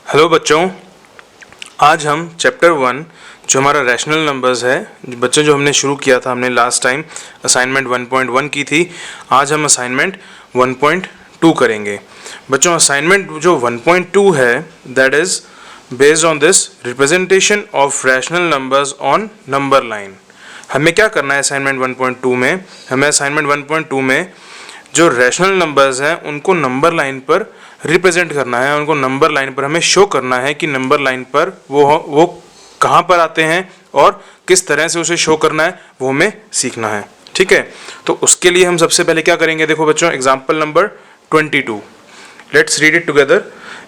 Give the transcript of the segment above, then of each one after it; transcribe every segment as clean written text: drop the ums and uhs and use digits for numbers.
Hello बच्चों, आज हम चैप्टर 1 जो हमारा रैशनल नंबर्स है बच्चों जो हमने शुरू किया था, हमने लास्ट टाइम असाइनमेंट 1.1 की थी। आज हम असाइनमेंट 1.2 करेंगे। बच्चों असाइनमेंट जो 1.2 है that is based on this representation of rational numbers on number line. हमें क्या करना है असाइनमेंट 1.2 में? हमें असाइनमेंट 1.2 में जो रैशनल नंबर्स हैं उनको नंबर लाइन पर रिप्रेजेंट करना है, उनको नंबर लाइन पर हमें शो करना है कि नंबर लाइन पर वो कहाँ पर आते हैं और किस तरह से उसे शो करना है, वो हमें सीखना है। ठीक है, तो उसके लिए हम सबसे पहले क्या करेंगे? देखो बच्चों, example number 22, let's read it together.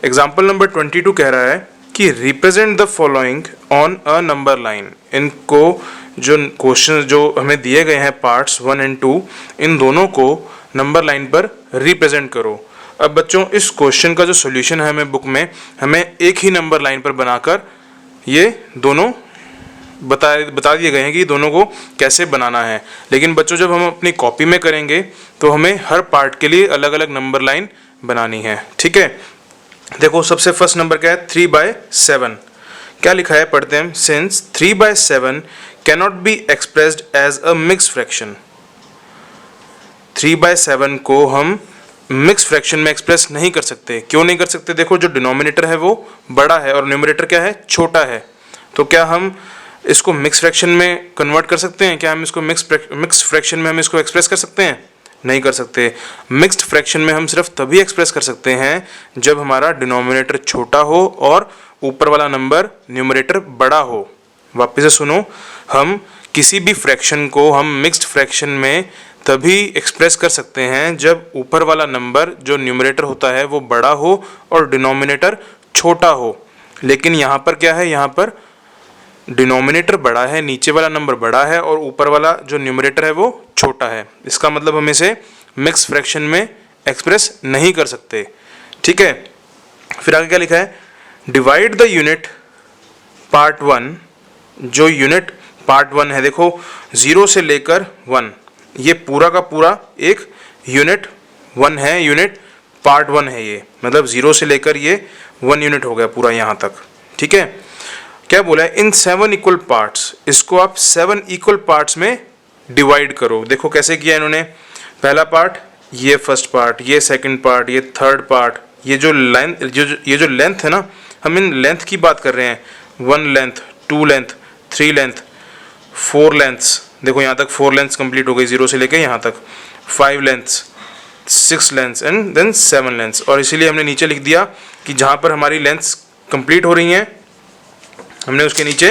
Example number 22 कह रहा है कि represent the following on a number line. इनको जो क्वेश्चन जो हमें दिए गए हैं पार्ट्स 1 एंड 2, इन दोनों को नंबर लाइन पर रिप्रेजेंट करो। अब बच्चों इस क्वेश्चन का जो सॉल्यूशन है हमें बुक में हमें एक ही नंबर लाइन पर बनाकर ये दोनों बता दिए गए हैं कि दोनों को कैसे बनाना है। लेकिन बच्चों जब हम अपनी कॉपी में करेंगे तो हमें हर पार्ट के लिए अलग अलग नंबर लाइन बनानी है। ठीक है, देखो सबसे फर्स्ट नंबर क्या है? 3/7। क्या लिखा है पढ़ते हैं हम। Since 3/7 cannot be expressed as a mix fraction. 3/7 को हम मिक्स फ्रैक्शन में एक्सप्रेस नहीं कर सकते। क्यों नहीं कर सकते? देखो जो डिनोमिनेटर है वो बड़ा है और न्यूमरेटर क्या है? छोटा है। तो क्या हम इसको मिक्स फ्रैक्शन में कन्वर्ट कर सकते हैं? क्या हम इसको मिक्स फ्रैक्शन में हम इसको एक्सप्रेस कर सकते हैं? नहीं कर सकते। मिक्स्ड फ्रैक्शन में हम सिर्फ तभी एक्सप्रेस कर सकते हैं जब हमारा डिनोमिनेटर छोटा हो और ऊपर वाला नंबर न्यूमरेटर बड़ा हो। वापस से सुनो, हम किसी भी फ्रैक्शन को हम मिक्स्ड फ्रैक्शन में तभी एक्सप्रेस कर सकते हैं जब ऊपर वाला नंबर जो न्यूमरेटर होता है वो बड़ा हो और डिनोमिनेटर छोटा हो। लेकिन यहाँ पर क्या है? यहाँ पर डिनोमिनेटर बड़ा है, नीचे वाला नंबर बड़ा है और ऊपर वाला जो न्यूमरेटर है वो छोटा है। इसका मतलब हम इसे मिक्स फ्रैक्शन में एक्सप्रेस नहीं कर सकते। ठीक है, फिर आगे क्या लिखा है? Divide the unit part 1। जो यूनिट पार्ट 1 है, देखो 0 से लेकर 1, ये पूरा का पूरा एक यूनिट 1 है, यूनिट पार्ट 1 है ये, मतलब 0 से लेकर ये 1 यूनिट हो गया पूरा यहाँ तक। ठीक है, क्या बोला है? इन 7 इक्वल पार्ट्स। इसको आप 7 इक्वल पार्ट्स में डिवाइड करो। देखो कैसे किया इन्होंने। पहला पार्ट, ये फर्स्ट पार्ट, ये सेकंड पार्ट, ये थर्ड पार्ट, ये जो लेंथ है ना, हम इन लेंथ की बात कर रहे हैं। 1 लेंथ, 2 लेंथ, 3 लेंथ, 4 लेंथ्स। देखो यहाँ तक 4 लेंथ्स कंप्लीट हो गई 0 से लेकर यहाँ तक। 5 lengths, 6 lengths and then 7 lengths. और इसीलिए हमने नीचे लिख दिया कि जहाँ पर हमारी लेंथ्स कंप्लीट हो रही हैं हमने उसके नीचे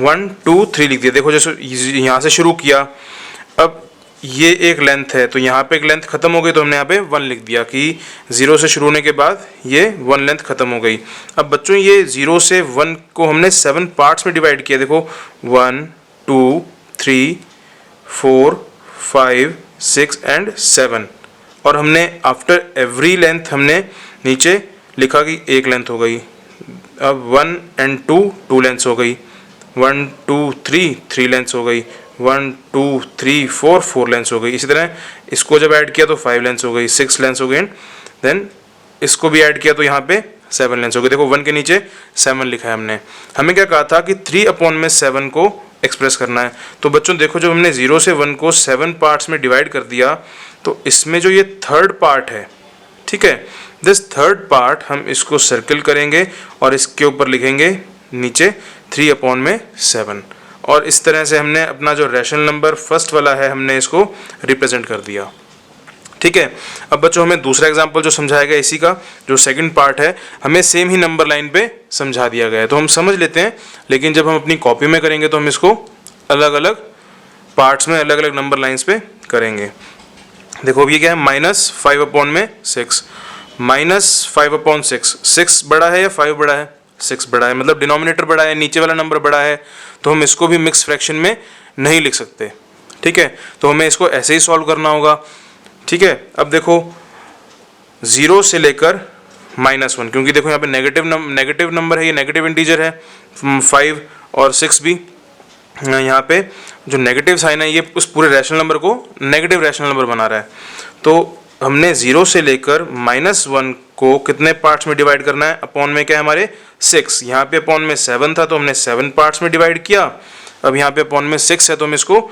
1 2 3 लिख दिया। देखो जैसे यहाँ से शुरू किया, अब ये एक लेंथ है तो यहाँ पे एक लेंथ खत्म हो गई तो हमने यहाँ पे 1 लिख दिया कि 0 से शुरू होने के बाद ये 1 लेंथ खत्म हो गई। अब बच्चों ये 0 से 1 को हमने 7 पार्ट्स में डिवाइड किया। देखो 1 2 3 4 5 6 एंड 7। और हमने आफ्टर एवरी लेंथ हमने नीचे लिखा कि एक लेंथ हो गई। अब 1 एंड 2 2 लेंथ्स हो गई। 1 2 3 3 लेंथ्स हो गई। 1 2 3 4 4 लेंथ्स हो गई। इसी तरह इसको जब ऐड किया तो 5 लेंथ्स हो गई, 6 लेंथ्स हो गई, देन इसको भी ऐड किया तो यहाँ पे 7 लेंथ्स हो गई। देखो 1 के नीचे 7 लिखा है हमने। हमें क्या कहा था कि 3/7 को एक्सप्रेस करना है। तो बच्चों देखो जब हमने 0 से 1 को 7 पार्ट्स में डिवाइड कर दिया तो इसमें जो ये थर्ड पार्ट है, ठीक है, दिस थर्ड पार्ट हम इसको सर्किल करेंगे और इसके ऊपर लिखेंगे नीचे 3/7। और इस तरह से हमने अपना जो रैशनल नंबर फर्स्ट वाला है हमने इसको रिप्रेजेंट कर दिया। ठीक है, अब बच्चों हमें दूसरा एग्जांपल जो समझाया गया इसी का जो सेकंड पार्ट है हमें सेम ही नंबर लाइन पे समझा दिया गया है तो हम समझ लेते हैं। लेकिन जब हम अपनी कॉपी में करेंगे तो हम इसको अलग अलग पार्ट्स में अलग अलग नंबर लाइन्स पे करेंगे। देखो ये क्या है? -5/6। -5/6, 6 बड़ा है या 5 बड़ा है? 6 बड़ा है, मतलब डिनोमिनेटर बड़ा है, नीचे वाला नंबर बड़ा है, तो हम इसको भी मिक्स फ्रैक्शन में नहीं लिख सकते। ठीक है, तो हमें इसको ऐसे ही सॉल्व करना होगा। ठीक है, अब देखो 0 से लेकर -1, क्योंकि देखो यहाँ पे नेगेटिव नंबर है, ये नेगेटिव इंटीजर है। 5 और 6 भी यहाँ पे जो नेगेटिव साइन है ये उस पूरे रैशनल नंबर को नेगेटिव रैशनल नंबर बना रहा है। तो हमने 0 से लेकर -1 को कितने पार्ट्स में डिवाइड करना है, अपॉन में क्या है हमारे 6, यहाँ पे अपॉन में 7 था तो हमने 7 पार्ट्स में डिवाइड किया। अब यहाँ पे अपॉन में 6 है तो हम इसको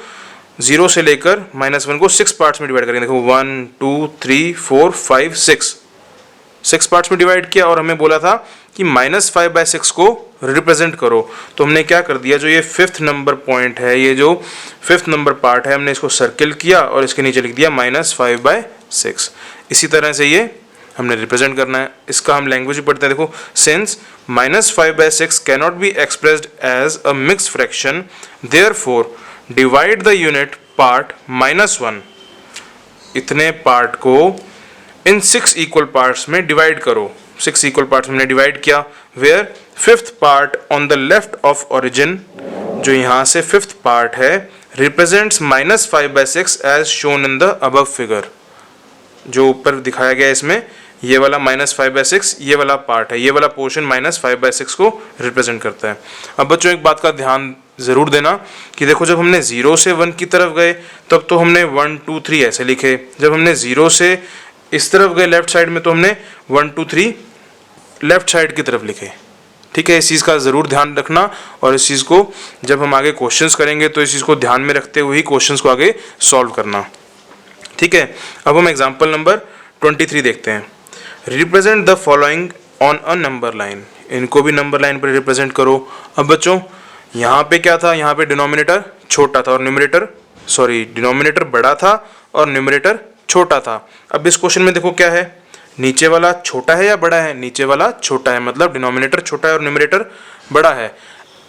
0 से लेकर -1 को 6 पार्ट्स में डिवाइड करेंगे। देखो 1 2 3 4 5 6 पार्ट्स में डिवाइड किया और हमें बोला था कि -5/6 को रिप्रेजेंट करो, तो हमने क्या कर दिया, जो ये 5th नंबर पॉइंट है, ये जो 5th नंबर पार्ट है, हमने इसको सर्किल किया और इसके नीचे लिख दिया -5/6। इसी तरह से ये हमने रिप्रेजेंट करना है। इसका हम लैंग्वेज भी पढ़ते हैं। देखो, since -5/6 cannot be expressed as a mixed fraction, therefore divide the unit part -1। इतने पार्ट को इन 6 इक्वल पार्ट्स में डिवाइड करो। 6 इक्वल पार्ट्स में डिवाइड किया, where 5th part on the left of origin, जो यहाँ से 5th पार्ट है, represents -5/6 as shown in the above figure. जो ऊपर दिखाया गया इसमें, ये वाला -5/6 ये वाला पार्ट है, ये वाला पोर्शन -5/6 को रिप्रेजेंट करता है। अब बच्चों एक बात का ध्यान ज़रूर देना कि देखो, जब हमने 0 से 1 की तरफ गए तब तो हमने 1 2 3 ऐसे लिखे, जब हमने 0 से इस तरफ गए लेफ्ट साइड में तो हमने 1 2 3 लेफ्ट साइड की तरफ लिखे। ठीक है, इस चीज़ का ज़रूर ध्यान रखना और इस चीज़ को जब हम आगे क्वेश्चंस करेंगे तो इस चीज़ को ध्यान में रखते हुए ही क्वेश्चंस को आगे सॉल्व करना। ठीक है, अब हम एग्जाम्पल नंबर 23 देखते हैं। Represent the following on a number line. इनको भी नंबर लाइन पर रिप्रेजेंट करो। अब बच्चों यहाँ पे क्या था, यहाँ पे डिनोमिनेटर छोटा था और डिनोमिनेटर बड़ा था और न्यूमरेटर छोटा था। अब इस क्वेश्चन में देखो क्या है, नीचे वाला छोटा है या बड़ा है, नीचे वाला छोटा है, मतलब डिनोमिनेटर छोटा है और न्यूमरेटर बड़ा है।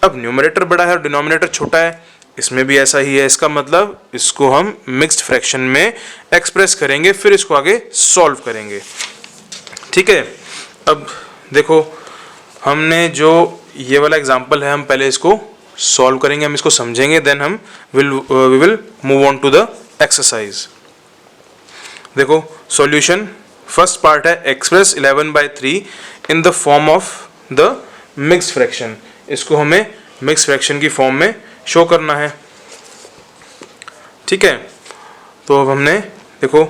अब न्यूमरेटर बड़ा है और डिनोमिनेटर छोटा है, इसमें भी ऐसा ही है। इसका मतलब इसको हम मिक्स्ड फ्रैक्शन में एक्सप्रेस करेंगे, फिर इसको आगे सॉल्व करेंगे। ठीक है, अब देखो, हमने जो ये वाला एग्जांपल है, हम पहले इसको सॉल्व करेंगे, हम इसको समझेंगे, देन हम we will move on to the exercise. देखो सॉल्यूशन, फर्स्ट पार्ट है express 11/3 in the form of the mixed fraction. इसको हमें मिक्स्ड फ्रैक्शन की फॉर्म में शो करना है। ठीक है, तो अब हमने देखो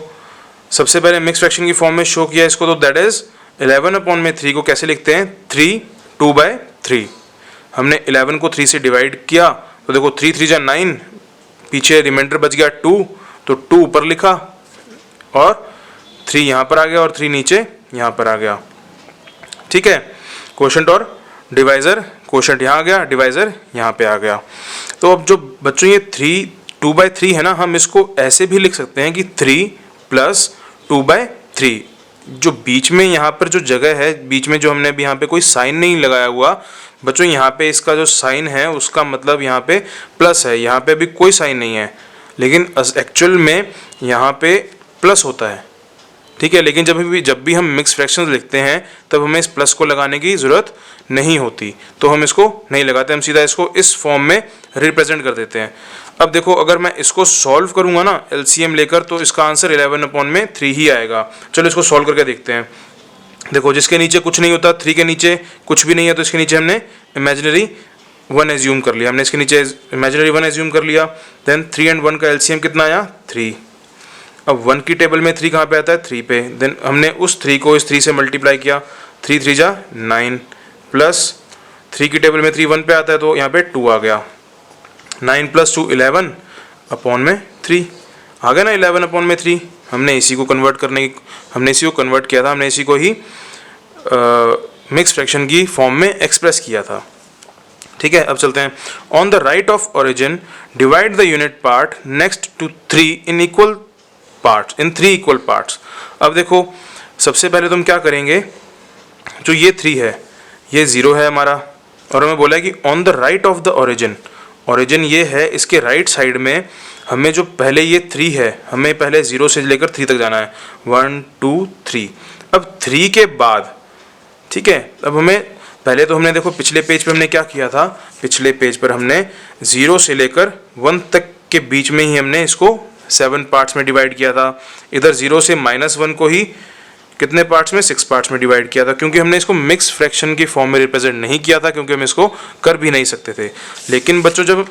सबसे पहले मिक्स्ड फ्रैक्शन की फॉर्म में शो किया इसको, तो दैट इज 11/3 को कैसे लिखते हैं, 3 2/3। हमने 11 को 3 से डिवाइड किया तो देखो 3 3 जा 9, पीछे रिमाइंडर बच गया 2, तो 2 ऊपर लिखा और 3 यहाँ पर आ गया और 3 नीचे यहाँ पर आ गया। ठीक है, क्वोशंट और डिवाइजर, क्वोशंट यहाँ आ गया, डिवाइजर यहाँ पे आ गया। तो अब जो बच्चों ये 2/3 है ना, हम इसको ऐसे भी लिख सकते हैं कि 3 + 2/3। जो बीच में यहाँ पर जो जगह है, बीच में जो हमने अभी यहाँ पे कोई साइन नहीं लगाया हुआ बच्चों, यहाँ पे इसका जो साइन है उसका मतलब यहाँ पे प्लस है, यहाँ पे अभी कोई साइन नहीं है, लेकिन एक्चुअल में यहाँ पे प्लस होता है। ठीक है, लेकिन जब भी हम मिक्स फ्रैक्शंस लिखते हैं तब हमें इस प्लस को लगाने की ज़रूरत नहीं होती, तो हम इसको नहीं लगाते, हम सीधा इसको इस फॉर्म में रिप्रेजेंट कर देते हैं। अब देखो, अगर मैं इसको सॉल्व करूंगा ना एलसीएम लेकर, तो इसका आंसर 11/3 ही आएगा। चलो इसको सॉल्व करके देखते हैं। देखो, जिसके नीचे कुछ नहीं होता, 3 के नीचे कुछ भी नहीं है, तो इसके नीचे हमने इमेजिनरी 1 एज्यूम कर लिया, हमने इसके नीचे इमेजिनरी 1 एज्यूम कर लिया। देन 3 और 1 का एलसीएम कितना आया, 3। अब 1 की टेबल में 3 कहाँ पे आता है, 3 पे। देन हमने उस 3 को इस 3 से मल्टीप्लाई किया, 3 3 जा 9, प्लस 3 की टेबल में 3 1 पे आता है तो यहाँ पे 2 आ गया। 9 + 2 11 अपॉन में 3 आ गया ना, 11/3। हमने इसी को कन्वर्ट किया था, हमने इसी को ही मिक्स फ्रैक्शन की फॉर्म में एक्सप्रेस किया था। ठीक है, अब चलते हैं। On the right of origin divide the unit part next to 3 in 3 equal parts. अब देखो, सबसे पहले तो हम क्या करेंगे, जो ये 3 है ये 0 है हमारा, और हमें बोला है कि on the right of the origin ये है, इसके राइट साइड में हमें जो पहले ये 3 है, हमें पहले 0 से लेकर 3 तक जाना है, 1 2 3। अब 3 के बाद, ठीक है, अब हमें पहले तो हमने देखो पिछले पेज पे हमने क्या किया था, पिछले पेज पर हमने 0 से लेकर 1 तक के बीच में ही हमने इसको 7 पार्ट्स में डिवाइड किया था। इधर 0 से -1 को ही कितने पार्ट्स में, 6 पार्ट्स में डिवाइड किया था, क्योंकि हमने इसको मिक्स फ्रैक्शन की फॉर्म में रिप्रेजेंट नहीं किया था, क्योंकि हम इसको कर भी नहीं सकते थे। लेकिन बच्चों, जब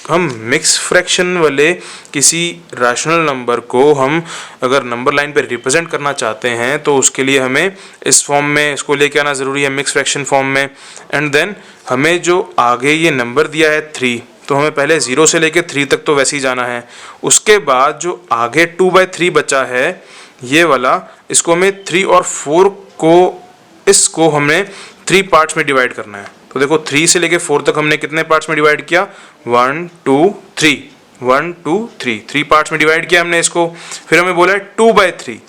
हम मिक्स फ्रैक्शन वाले किसी रैशनल नंबर को हम अगर नंबर लाइन पे रिप्रेजेंट करना चाहते हैं तो उसके लिए हमें इस फॉर्म में इसको लेके आना ज़रूरी है, मिक्स फ्रैक्शन फॉर्म में। एंड देन हमें जो आगे ये नंबर दिया है 3, तो हमें पहले 0 से लेके 3 तक तो वैसे ही जाना है। उसके बाद जो आगे 2/3 बचा है ये वाला, इसको हमें 3 और 4 को, इसको हमने 3 पार्ट्स में डिवाइड करना है। तो देखो 3 से लेके 4 तक हमने कितने पार्ट्स में डिवाइड किया, 1 2 3, 1 2 3, 3 पार्ट्स में डिवाइड किया हमने इसको। फिर हमें बोला है 2/3,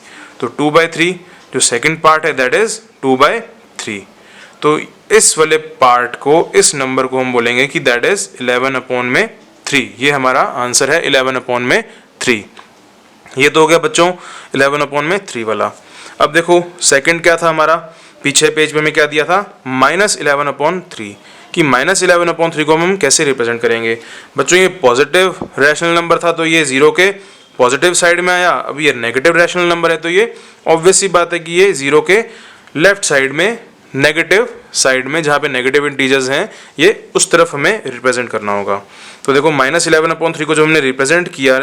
तो 2/3 जो सेकंड पार्ट है दैट इज 2/3। तो इस वाले पार्ट को, इस नंबर को हम बोलेंगे कि दैट इज 11/3। ये हमारा आंसर है 11/3। ये तो हो गया बच्चों 11/3 वाला। अब देखो सेकंड क्या था हमारा, पीछे पेज पे हमें क्या दिया था, -11/3 कि -11/3 को हम कैसे रिप्रेजेंट करेंगे। बच्चों ये पॉजिटिव रैशनल नंबर था तो ये 0 के पॉजिटिव साइड में आया। अब ये नेगेटिव रैशनल नंबर है तो ये ऑब्वियस सी बात है कि ये 0 के लेफ्ट साइड में, नेगेटिव साइड में, जहाँ पे नेगेटिव इंटीजर्स हैं ये उस तरफ हमें रिप्रेजेंट करना होगा। तो देखो -11/3 को जो हमने रिप्रेजेंट किया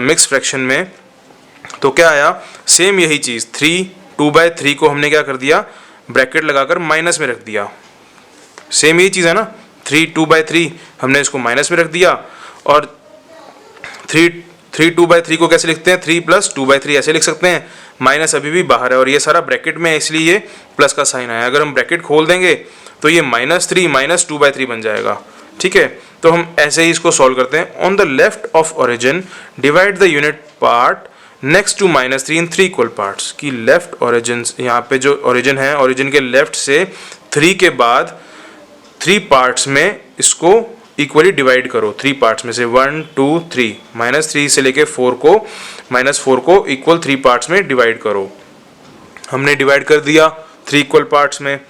मिक्स फ्रैक्शन में तो क्या आया, सेम यही चीज़ 3 2/3 को हमने क्या कर दिया, ब्रैकेट लगाकर माइनस में रख दिया। सेम यही चीज़ है ना, 3 2/3 हमने इसको माइनस में रख दिया। और 3 2/3 को कैसे लिखते हैं, 3 + 2/3 ऐसे लिख सकते हैं। माइनस अभी भी बाहर है और ये सारा ब्रैकेट में है इसलिए ये प्लस का साइन आया। अगर हम ब्रैकेट खोल देंगे तो ये -3 - 2/3 बन जाएगा। ठीक है, तो हम ऐसे ही इसको सॉल्व करते हैं। On the left of origin divide the unit part next to -3 in 3 equal parts. कि लेफ्ट ओरिजिन, यहाँ पे जो ओरिजिन है, ओरिजिन के लेफ्ट से 3 के बाद 3 पार्ट्स में इसको इक्वली डिवाइड करो। 3 पार्ट्स में से 1 2 3, -3 से लेके 4 को, -4 को इक्वल 3 पार्ट्स में डिवाइड करो। हमने डिवाइड कर दिया 3 इक्वल पार्ट्स में।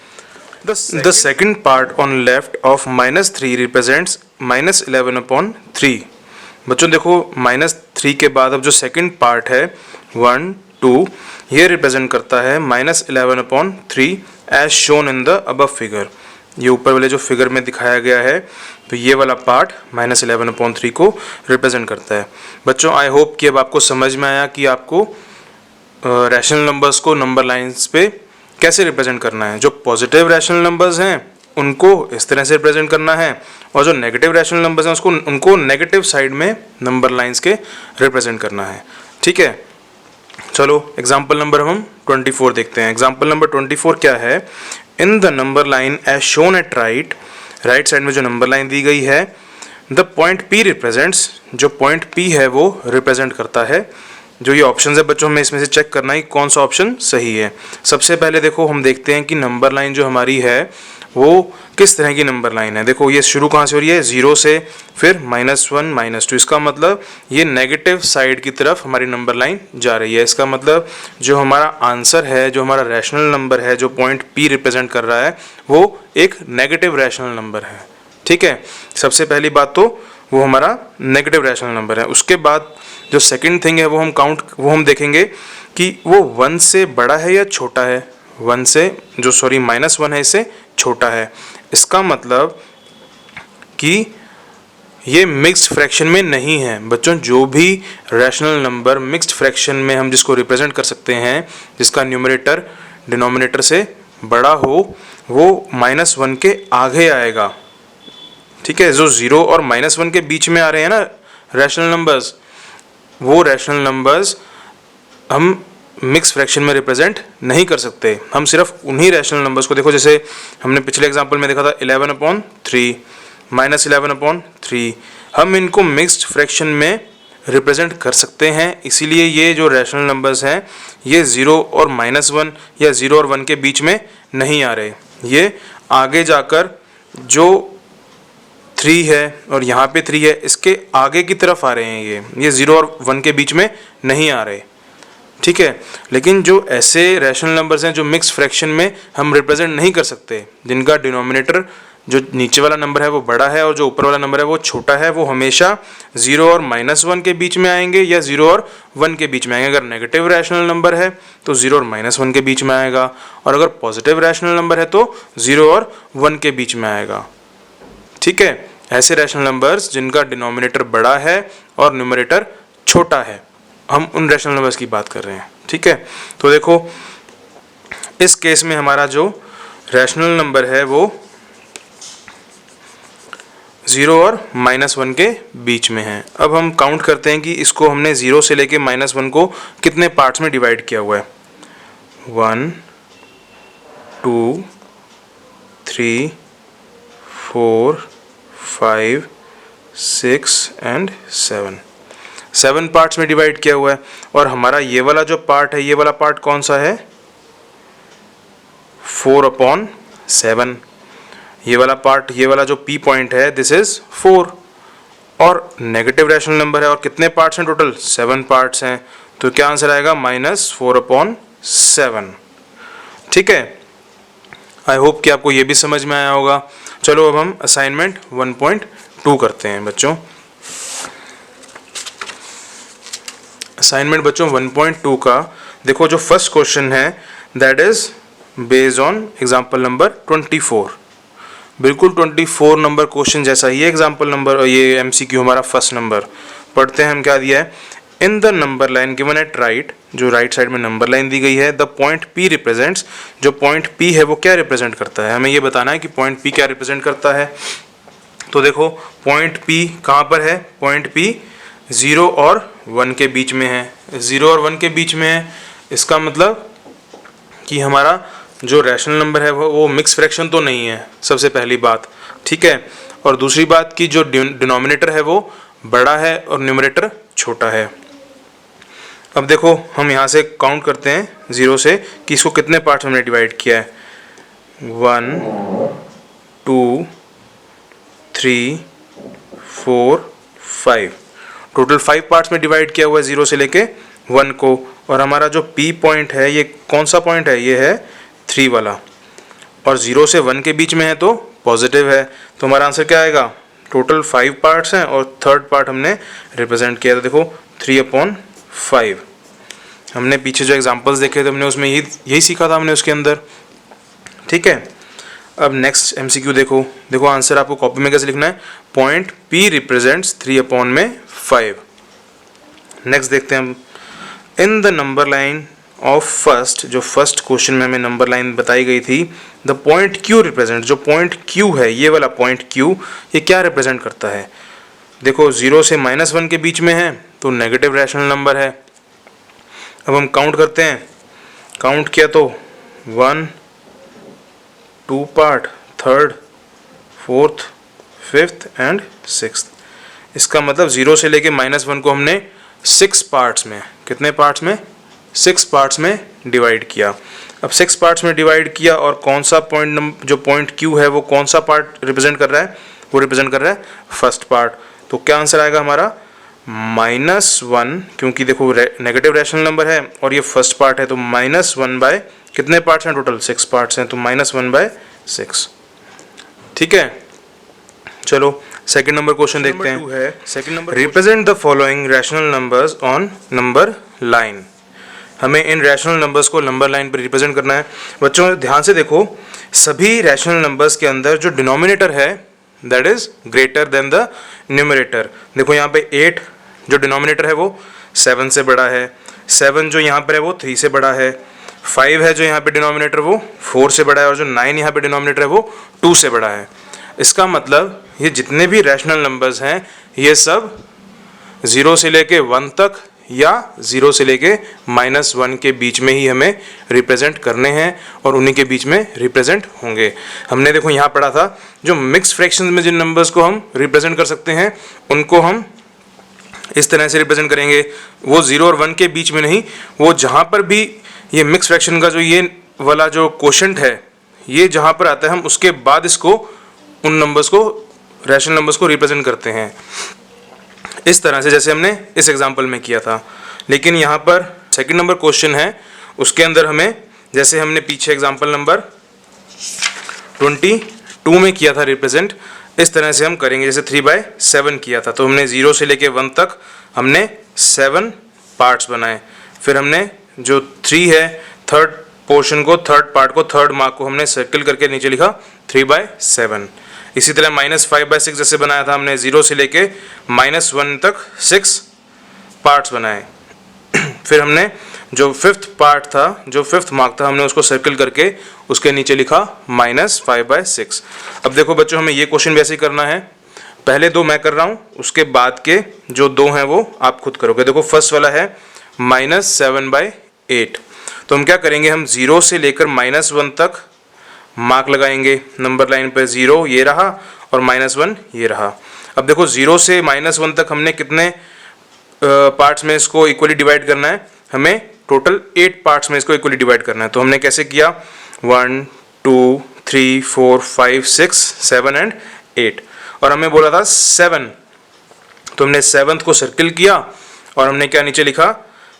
The second part on left of -3 represents -11/3। बच्चों देखो -3 के बाद अब जो सेकंड पार्ट है 1 2, ये रिप्रेजेंट करता है -11/3 as shown in the above figure. ये ऊपर वाले जो फिगर में दिखाया गया है तो ये वाला पार्ट -11/3 को रिप्रेजेंट करता है। बच्चों आई होप कि अब आपको समझ में आया कि आपको रैशनल नंबर्स को नंबर लाइंस पे कैसे रिप्रेजेंट करना है। जो पॉजिटिव रैशनल नंबर्स हैं उनको इस तरह से रिप्रेजेंट करना है और जो नेगेटिव रैशनल नंबर्स हैं उसको, उनको नेगेटिव साइड में नंबर लाइंस के रिप्रेजेंट करना है। ठीक है, चलो एग्जाम्पल नंबर हम 24 देखते हैं। एग्जाम्पल नंबर 24 क्या है, in the number line as shown at right, right side में जो नंबर लाइन दी गई है, द पॉइंट P रिप्रेजेंट्स, जो पॉइंट P है वो रिप्रेजेंट करता है। जो ये ऑप्शन है बच्चों हमें इसमें से चेक करना है कि कौन सा ऑप्शन सही है। सबसे पहले देखो हम देखते हैं कि नंबर लाइन जो हमारी है वो किस तरह की नंबर लाइन है। देखो ये शुरू कहाँ से हो रही है, 0 से, फिर -1 -2। इसका मतलब ये नेगेटिव साइड की तरफ हमारी नंबर लाइन जा रही है। इसका मतलब जो हमारा आंसर है, जो हमारा रैशनल नंबर है, जो पॉइंट P रिप्रेजेंट कर रहा है वो एक नेगेटिव रैशनल नंबर है। ठीक है, सबसे पहली बात तो वो हमारा नेगेटिव रैशनल नंबर है। उसके बाद जो सेकंड थिंग है वो हम देखेंगे कि वो 1 से बड़ा है या छोटा है। 1 से जो -1 है इससे छोटा है। इसका मतलब कि ये मिक्स्ड फ्रैक्शन में नहीं है। बच्चों जो भी रैशनल नंबर मिक्स्ड फ्रैक्शन में हम जिसको रिप्रेजेंट कर सकते हैं, जिसका न्यूमरेटर डिनोमिनेटर से बड़ा हो, वो -1 के आगे आएगा। ठीक है, जो 0 और -1 के बीच में आ रहे हैं ना रैशनल नंबर्स, वो रैशनल नंबर्स हम मिक्स फ्रैक्शन में रिप्रेजेंट नहीं कर सकते। हम सिर्फ उन्हीं रैशनल नंबर्स को, देखो जैसे हमने पिछले एग्जांपल में देखा था 11/3 -11/3, हम इनको मिक्स्ड फ्रैक्शन में रिप्रेजेंट कर सकते हैं। इसीलिए ये जो रैशनल नंबर्स हैं ये 0 और -1 या 0 और 1 के बीच में नहीं आ रहे। ये आगे जाकर जो 3 है और यहाँ पे 3 है, इसके आगे की तरफ आ रहे हैं। ये 0 और 1 के बीच में नहीं आ रहे। ठीक है, लेकिन जो ऐसे रैशनल नंबर्स हैं जो मिक्स फ्रैक्शन में हम रिप्रेजेंट नहीं कर सकते, जिनका डिनोमिनेटर जो नीचे वाला नंबर है वो बड़ा है और जो ऊपर वाला नंबर है वो छोटा है, वो हमेशा 0 और -1 के बीच में आएंगे या 0 और 1 के बीच में आएंगे। अगर नेगेटिव रैशनल नंबर है तो 0 और -1 के बीच में आएगा, और अगर पॉजिटिव रैशनल नंबर है तो 0 और 1 के बीच में आएगा। ठीक है, ऐसे रैशनल नंबर्स जिनका डिनोमिनेटर बड़ा है और न्यूमरेटर छोटा है, हम उन रैशनल नंबर्स की बात कर रहे हैं। ठीक है, तो देखो इस केस में हमारा जो रैशनल नंबर है वो 0 और -1 के बीच में है। अब हम काउंट करते हैं कि इसको हमने 0 से लेके -1 को कितने पार्ट्स में डिवाइड किया हुआ है। 1 2 3 4 5 6 एंड 7 पार्ट्स में डिवाइड किया हुआ है। और हमारा ये वाला जो पार्ट है, ये वाला पार्ट कौन सा है? 4/7। ये वाला पार्ट, ये वाला जो P पॉइंट है, दिस इज 4 और नेगेटिव रैशनल नंबर है। और कितने पार्ट्स हैं टोटल? 7 पार्ट्स हैं। तो क्या आंसर आएगा? -4/7। ठीक है, आई होप कि आपको ये भी समझ में आया होगा। चलो अब हम असाइनमेंट 1.2 करते हैं बच्चों। असाइनमेंट बच्चों 1.2 का देखो जो फर्स्ट क्वेश्चन है that is based on example number 24। बिल्कुल 24 नंबर क्वेश्चन जैसा ही है एग्जाम्पल नंबर, ये एमसीक्यू हमारा फर्स्ट नंबर। पढ़ते हैं हम क्या दिया है। In the number line given at right, जो राइट साइड में नंबर लाइन दी गई है, द पॉइंट P रिप्रेजेंट्स, जो पॉइंट P है वो क्या रिप्रेजेंट करता है, हमें ये बताना है कि पॉइंट P क्या रिप्रेजेंट करता है। तो देखो पॉइंट P कहाँ पर है? पॉइंट P 0 और 1 के बीच में है। 0 और 1 के बीच में है, इसका मतलब कि हमारा जो रैशनल नंबर है वो मिक्स फ्रैक्शन तो नहीं है, सबसे पहली बात। ठीक है, और दूसरी बात कि जो डिनोमिनेटर है वो बड़ा है और न्यूमरेटर छोटा है। अब देखो हम यहाँ से काउंट करते हैं 0 से कि इसको कितने पार्ट्स हमने डिवाइड किया है। 1 2 3 4 5, टोटल 5 पार्ट्स में डिवाइड किया हुआ है 0 से लेके 1 को। और हमारा जो P पॉइंट है ये कौन सा पॉइंट है? ये है 3 वाला, और 0 से 1 के बीच में है तो पॉजिटिव है। तो हमारा आंसर क्या आएगा? टोटल 5 पार्ट्स हैं और थर्ड पार्ट हमने रिप्रेजेंट किया था। देखो 3/5। हमने पीछे जो एग्जांपल्स देखे थे हमने उसमें यही सीखा था हमने उसके अंदर। ठीक है, अब नेक्स्ट एमसीक्यू देखो। देखो आंसर आपको कॉपी में कैसे लिखना है। Point P represents 3/5। नेक्स्ट देखते हैं हम। इन the number line of first, जो फर्स्ट क्वेश्चन में हमें नंबर लाइन बताई गई थी, द पॉइंट Q रिप्रेजेंट, जो पॉइंट Q है, ये वाला पॉइंट Q, ये क्या रिप्रेजेंट करता है? देखो 0 से -1 के बीच में है तो नेगेटिव रैशनल नंबर है। अब हम काउंट करते हैं। काउंट किया तो 1 2 part, third, fourth, fifth and sixth. इसका मतलब 0 से लेके -1 को हमने 6 पार्ट्स में, कितने पार्ट्स में? 6 पार्ट्स में डिवाइड किया। अब 6 पार्ट्स में डिवाइड किया और कौन सा पॉइंट, जो पॉइंट Q है वो कौन सा पार्ट रिप्रेजेंट कर रहा है? वो रिप्रेजेंट कर रहा है फर्स्ट पार्ट। तो क्या आंसर आएगा हमारा? -1, क्योंकि देखो नेगेटिव रैशनल नंबर है और ये फर्स्ट पार्ट है, तो -1 बाय कितने पार्ट्स हैं टोटल? 6 पार्ट्स हैं, तो -1/6। ठीक है, चलो सेकंड नंबर क्वेश्चन देखते हैं। Second number, represent the following rational numbers on number line. हमें इन रैशनल नंबर्स को नंबर लाइन पर रिप्रेजेंट करना है। बच्चों ध्यान से देखो, सभी रैशनल नंबर्स के अंदर जो डिनोमिनेटर है that is greater than the numerator. देखो यहाँ पे 8 जो डिनोमिनेटर है वो 7 से बड़ा है, 7 जो यहाँ पर है वो 3 से बड़ा है, 5 है जो यहाँ पे डिनोमिनेटर वो 4 से बड़ा है, और जो 9 यहाँ पे डिनोमिनेटर है वो 2 से बड़ा है। इसका मतलब ये जितने भी रैशनल नंबर्स हैं ये सब 0 से लेके 1 तक या 0 से लेके -1 के बीच में ही हमें रिप्रेजेंट करने हैं और उन्हीं के बीच में रिप्रेजेंट होंगे। हमने देखो यहाँ पढ़ा था जो मिक्स फ्रैक्शंस में जिन नंबर्स को हम रिप्रेजेंट कर सकते हैं उनको हम इस तरह से रिप्रेजेंट करेंगे। वो 0 और 1 के बीच में नहीं, वो जहाँ पर भी ये मिक्स फ्रैक्शन का जो ये वाला जो क्वोशंट है ये जहाँ पर आता है हम उसके बाद इसको, उन नंबर्स को, रैशनल नंबर्स को रिप्रेजेंट करते हैं इस तरह से जैसे हमने इस एग्जांपल में किया था। लेकिन यहाँ पर सेकंड नंबर क्वेश्चन है उसके अंदर हमें, जैसे हमने पीछे एग्जांपल नंबर 22 में किया था रिप्रेजेंट, इस तरह से हम करेंगे जैसे 3/7 किया था। तो हमने 0 से लेके 1 तक हमने 7 पार्ट्स बनाए। फिर हमने जो 3 है थर्ड पोर्शन को, थर्ड पार्ट को, थर्ड मार्क को हमने सर्कल करके नीचे लिखा 3/7। इसी तरह -5/6 जैसे बनाया था हमने, 0 से लेके -1 तक 6 पार्ट्स बनाए। फिर हमने जो फिफ्थ पार्ट था, जो फिफ्थ मार्क था, हमने उसको सर्कल करके उसके नीचे लिखा -5/6। अब देखो बच्चों, हमें ये क्वेश्चन वैसे ही करना है। पहले दो मैं कर रहा हूँ, उसके बाद के जो दो हैं वो आप खुद करोगे। देखो फर्स्ट वाला है -7/8। तो हम क्या करेंगे, हम 0 से लेकर -1 तक मार्क लगाएंगे। नंबर लाइन पर 0 ये रहा और -1 ये रहा। अब देखो 0 से -1 तक हमने कितने पार्ट्स में इसको इक्वली डिवाइड करना है, हमें टोटल 8 पार्ट्स में इसको इक्वली डिवाइड करना है। तो हमने कैसे किया, 1 2 3 4 5 6 7 एंड 8, और हमें बोला था 7, तो हमने 7th को सर्किल किया और हमने क्या नीचे लिखा,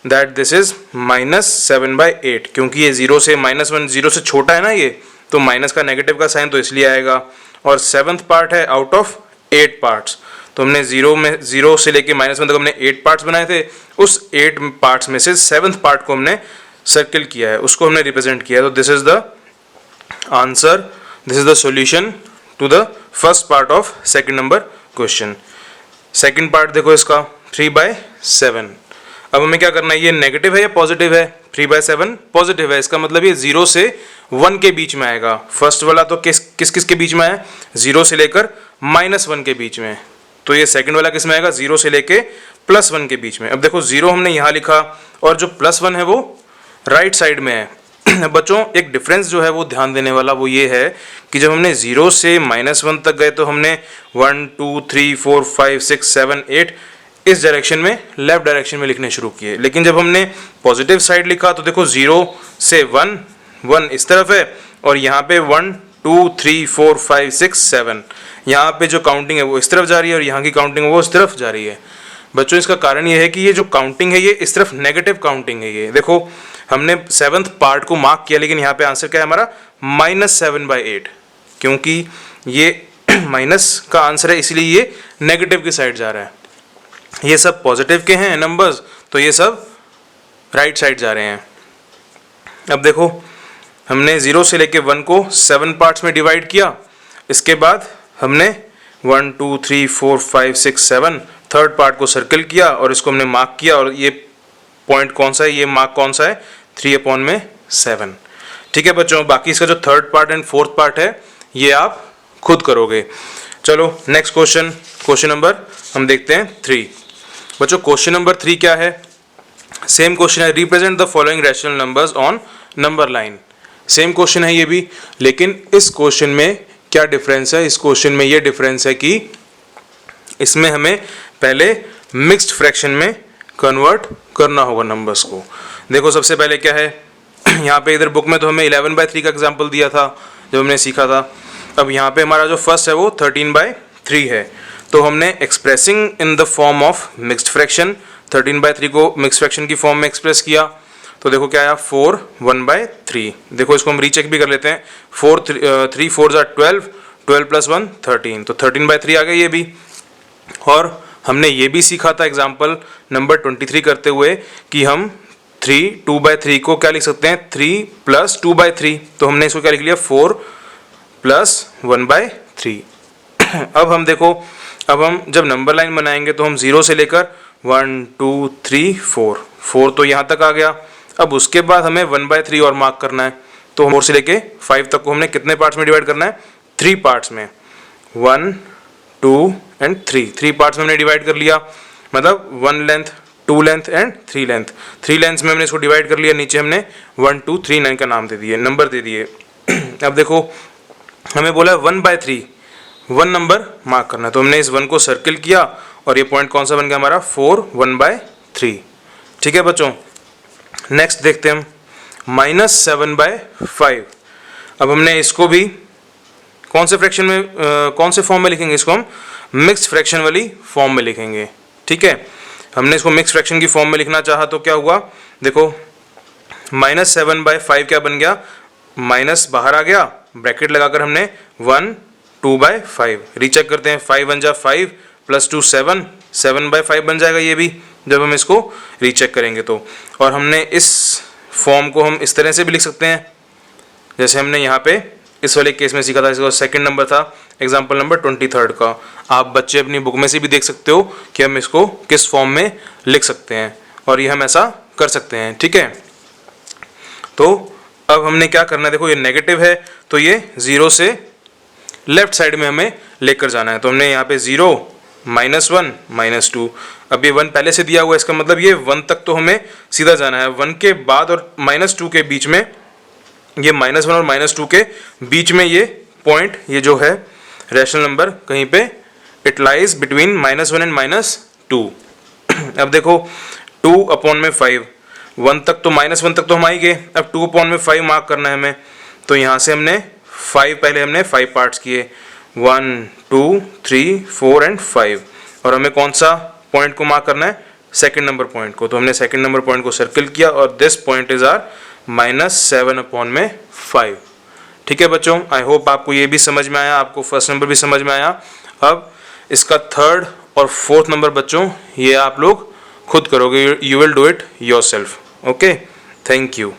दैट दिस इज -7/8, क्योंकि ये 0 से -1 0 से छोटा है ना ये, तो माइनस का नेगेटिव का साइन तो इसलिए आएगा। और 7th पार्ट है आउट ऑफ 8 पार्ट्स, तो हमने 0 से लेके -1 तक हमने 8 पार्ट्स बनाए थे। उस 8 पार्ट्स में से 7th पार्ट को हमने सर्किल किया है, उसको हमने रिप्रेजेंट किया है। तो this is the answer, this is the solution to the first part of second number question. Second part देखो इसका 3/7। अब हमें क्या करना है, ये नेगेटिव है या पॉजिटिव है, 3/7 पॉजिटिव है, इसका मतलब ये 0 से 1 के बीच में आएगा। फर्स्ट वाला तो किस किस के बीच में है, 0 से लेकर -1 के बीच में, तो ये सेकंड वाला किस में आएगा, 0 से लेके +1 के बीच में। अब देखो 0 हमने यहाँ लिखा और जो +1 है वो राइट साइड में है। बच्चों एक डिफरेंस जो है वो ध्यान देने वाला वो ये है कि जब हमने 0 से -1 तक गए तो हमने 1 2 3 4 5 6 7 8 इस डायरेक्शन में, लेफ्ट डायरेक्शन में लिखने शुरू किए। लेकिन जब हमने पॉजिटिव साइड लिखा तो देखो 0 से 1 इस तरफ है और यहाँ पे 1 2 3 4 5 6 7, यहाँ पे जो काउंटिंग है वो इस तरफ जा रही है और यहाँ की काउंटिंग वो इस तरफ जा रही है। बच्चों इसका कारण ये है कि ये जो काउंटिंग है ये इस तरफ नेगेटिव काउंटिंग है। ये देखो हमने 7th पार्ट को मार्क किया, लेकिन यहाँ पे आंसर क्या है हमारा, -7/8, क्योंकि ये माइनस का आंसर है इसलिए ये नेगेटिव की साइड जा रहा है। ये सब पॉजिटिव के हैं नंबर्स, तो ये सब राइट साइड जा रहे हैं। अब देखो हमने 0 से लेके 1 को 7 पार्ट्स में डिवाइड किया, इसके बाद हमने 1 2 3 4 5 6 7 थर्ड पार्ट को सर्कल किया और इसको हमने मार्क किया, और ये पॉइंट कौन सा है, ये मार्क कौन सा है, 3/7। ठीक है बच्चों, बाकी इसका जो third part and fourth part है ये आप खुद करोगे। चलो नेक्स्ट क्वेश्चन, क्वेश्चन नंबर हम देखते हैं 3। बच्चों क्वेश्चन नंबर 3 क्या है, सेम क्वेश्चन है, represent the following rational numbers on number line. Same question है ये भी, लेकिन इस क्वेश्चन में क्या डिफरेंस है, इस क्वेश्चन में ये डिफरेंस है कि इसमें हमें पहले मिक्स्ड फ्रैक्शन में कन्वर्ट करना होगा नंबर्स को। देखो सबसे पहले क्या है, यहाँ पे इधर बुक में तो हमें 11/3 का एग्जाम्पल दिया था जब हमने सीखा था। अब यहाँ पे हमारा जो फर्स्ट है वो 13/3 है, तो हमने expressing in the form of mixed fraction 13/3 को मिक्स्ड फ्रैक्शन की फॉर्म में एक्सप्रेस किया, तो देखो क्या आया 4/1/3। देखो इसको हम रीचेक भी कर लेते हैं, 3 4 12, 12 + 1 13, तो 13/3 आ गया ये भी। और हमने ये भी सीखा था एग्जाम्पल नंबर 23 करते हुए कि हम 2/3 को क्या लिख सकते हैं, 3 + 2/3, तो हमने इसको क्या लिख लिया, 4 + 1/3। अब हम देखो, अब हम जब नंबर लाइन बनाएंगे तो हम 0 से लेकर 1 2 3 4 तो यहाँ तक आ गया। अब उसके बाद हमें 1/3 और मार्क करना है, तो 4 से लेके 5 तक को हमने कितने पार्ट्स में डिवाइड करना है, 3 पार्ट्स में, 1 2 एंड 3 पार्ट्स में हमने डिवाइड कर लिया, मतलब 1 length 2 length and 3 length. 3 lengths में हमने इसको डिवाइड कर लिया, नीचे हमने 1 2 3 9 का नाम दे दिए, नंबर दे दिए। अब देखो हमें बोला है 1/3 1 नंबर मार्क करना है, तो हमने इस 1 को सर्किल किया और ये पॉइंट कौन सा बन गया हमारा, 4 1/3। ठीक है बच्चों, नेक्स्ट देखते हैं हम -7/5। अब हमने इसको भी कौन से फ्रैक्शन में कौन से फॉर्म में लिखेंगे, इसको हम मिक्स्ड फ्रैक्शन वाली फॉर्म में लिखेंगे। ठीक है, हमने इसको मिक्स्ड फ्रैक्शन की फॉर्म में लिखना चाहा तो क्या हुआ, देखो -7/5 क्या बन गया, माइनस बाहर आ गया, ब्रैकेट लगाकर हमने 1 2/5 रीचेक करते हैं, 5 1 जा 5 + 2 7 7/5 बन जाएगा ये भी जब हम इसको रीचेक करेंगे तो। और हमने इस फॉर्म को हम इस तरह से भी लिख सकते हैं, जैसे हमने यहाँ पे इस वाले केस में सीखा था, इसका सेकंड नंबर था एग्जाम्पल नंबर 23 का। आप बच्चे अपनी बुक में से भी देख सकते हो कि हम इसको किस फॉर्म में लिख सकते हैं, और ये हम ऐसा कर सकते हैं, ठीक है। तो अब हमने क्या करना है, देखो ये नेगेटिव है तो ये 0 से लेफ्ट साइड में हमें लेकर जाना है। तो हमने यहाँ पे 0, -1, -2, अब ये 1 पहले से दिया हुआ है, इसका मतलब ये 1 तक तो हमें सीधा जाना है। 1 के बाद और -2 के बीच में, ये -1 और -2 के बीच में ये पॉइंट, ये जो है रैशनल नंबर कहीं पे इट लाइज बिटवीन -1 एंड -2। अब देखो 2/5, 1 तक तो -1 तक तो हम आ ही गए, अब 2/5 मार्क करना है हमें। तो यहाँ से हमने 5, पहले हमने 5 पार्ट्स किए, 1, 2, 3, 4 एंड 5, और हमें कौन सा पॉइंट को मार्क करना है, सेकंड नंबर पॉइंट को। तो हमने सेकंड नंबर पॉइंट को सर्कल किया और दिस पॉइंट इज आर -7/5। ठीक है बच्चों, आई होप आपको ये भी समझ में आया, आपको फर्स्ट नंबर भी समझ में आया। अब इसका थर्ड और फोर्थ नंबर बच्चों ये आप लोग खुद करोगे, you will do it yourself. Okay, thank you.